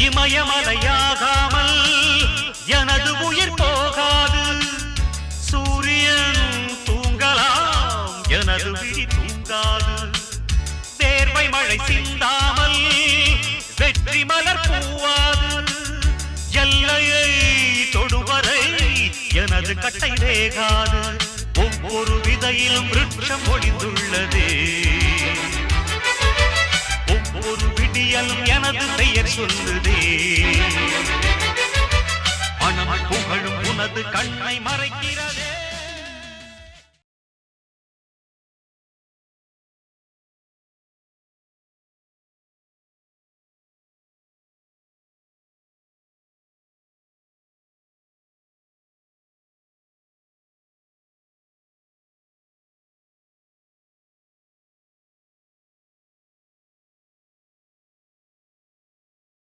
இமயமலையாகாமல் எனது உயிர் போகாது. சூரியன் தூங்கலாம், எனது விழி தூங்காது. தேர்வை மழை சிந்தாமல் வெற்றி மலர் பூவாது. எல்லையை தொடுவரை எனது கட்டை வேகாது. ஒவ்வொரு விதையிலும் விருட்சம் ஒளிந்துள்ளது. ஒவ்வொரு விடியலும் எனது பெயர் சொல்லுதே. மனம் புகழும் உனது கண்ணை மறைக்கிறதே.